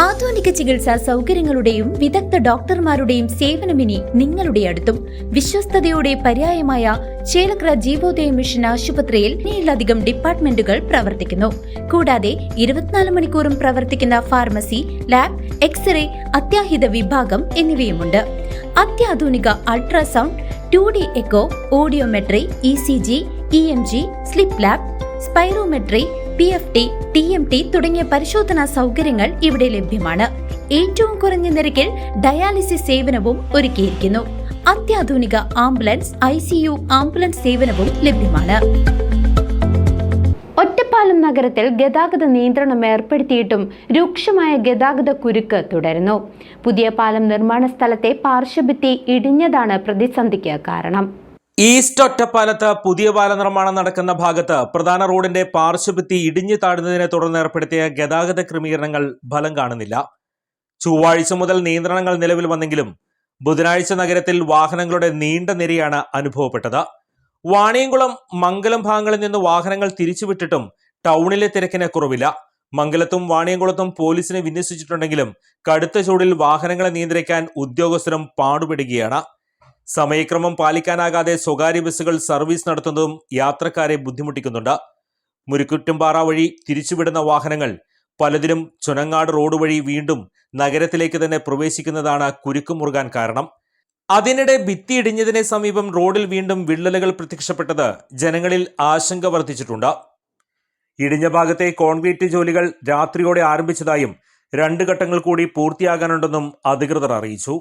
ആധുനിക ചികിത്സാ സൗകര്യങ്ങളുടെയും വിദഗ്ധ ഡോക്ടർമാരുടെയും സേവനമിനി നിങ്ങളുടെ അടുത്തും. വിശ്വസ്തതയുടെ പര്യായമായ ചേലക്കര ജീവോദയ മിഷൻ ആശുപത്രിയിൽ 7ലധികം ഡിപ്പാർട്ട്മെന്റുകൾ പ്രവർത്തിക്കുന്നു. കൂടാതെ 24 മണിക്കൂറും പ്രവർത്തിക്കുന്ന ഫാർമസി, ലാബ്, എക്സ്റേ, അത്യാഹിത വിഭാഗം എന്നിവയുമുണ്ട്. അത്യാധുനിക ultrasound, 2D echo, audiometry, ECG, EMG, sleep lab, spirometry, PFT, TMT തുടങ്ങിയ പരിശോധനാ സൗകര്യങ്ങൾ ഇവിടെ ലഭ്യമാണ്. ഏറ്റവും കുറഞ്ഞ നിരക്കിൽ ഡയാലിസിസ് സേവനവും ഒരുക്കിയിരിക്കുന്നു. അത്യാധുനിക ആംബുലൻസ്, ICU ആംബുലൻസ് സേവനവും ലഭ്യമാണ്. ഒറ്റപ്പാലം നഗരത്തിൽ ഗതാഗത നിയന്ത്രണം ഏർപ്പെടുത്തിയിട്ടും രൂക്ഷമായ ഗതാഗത കുരുക്ക് തുടരുന്നു. പുതിയ പാലം നിർമ്മാണ സ്ഥലത്തെ പാർശ്വഭിത്തി ഇടിഞ്ഞതാണ് പ്രതിസന്ധിക്ക് കാരണം. ഈസ്റ്റ് ഒറ്റപ്പാലത്ത് പുതിയ പാല നിർമ്മാണം നടക്കുന്ന ഭാഗത്ത് പ്രധാന റോഡിന്റെ പാർശ്വഭിത്തി ഇടിഞ്ഞു താഴുന്നതിനെ തുടർന്ന് ഏർപ്പെടുത്തിയ ഗതാഗത ക്രമീകരണങ്ങൾ ഫലം കാണുന്നില്ല. ചൊവ്വാഴ്ച മുതൽ നിയന്ത്രണങ്ങൾ നിലവിൽ വന്നെങ്കിലും ബുധനാഴ്ച നഗരത്തിൽ വാഹനങ്ങളുടെ നീണ്ട നിരയാണ് അനുഭവപ്പെട്ടത്. വാണിയംകുളം, മംഗലം ഭാഗങ്ങളിൽ നിന്ന് വാഹനങ്ങൾ തിരിച്ചുവിട്ടിട്ടും ടൗണിലെ തിരക്കിന് കുറവില്ല. മംഗലത്തും വാണിയംകുളത്തും പോലീസിനെ വിന്യസിച്ചിട്ടുണ്ടെങ്കിലും കടുത്ത ചൂടിൽ വാഹനങ്ങളെ നിയന്ത്രിക്കാൻ ഉദ്യോഗസ്ഥരും പാടുപെടുകയാണ്. സമയക്രമം പാലിക്കാനാകാതെ സ്വകാര്യ ബസ്സുകൾ സർവീസ് നടത്തുന്നതും യാത്രക്കാരെ ബുദ്ധിമുട്ടിക്കുന്നുണ്ട്. മുരിക്കുറ്റുംപാറ വഴി തിരിച്ചുവിടുന്ന വാഹനങ്ങൾ പലതിനും ചുനങ്ങാട് റോഡ് വഴി വീണ്ടും നഗരത്തിലേക്ക് തന്നെ പ്രവേശിക്കുന്നതാണ് കുരുക്കുമുറുകാൻ കാരണം. അതിനിടെ ഭിത്തി ഇടിഞ്ഞതിനെ സമീപം റോഡിൽ വീണ്ടും വിള്ളലുകൾ പ്രത്യക്ഷപ്പെട്ടത് ജനങ്ങളിൽ ആശങ്ക വർദ്ധിച്ചിട്ടുണ്ട്. ഇടിഞ്ഞ ഭാഗത്തെ കോൺക്രീറ്റ് ജോലികൾ രാത്രിയോടെ ആരംഭിച്ചതായും 2 ഘട്ടങ്ങൾ കൂടി പൂർത്തിയാകാനുണ്ടെന്നും അധികൃതർ അറിയിച്ചു.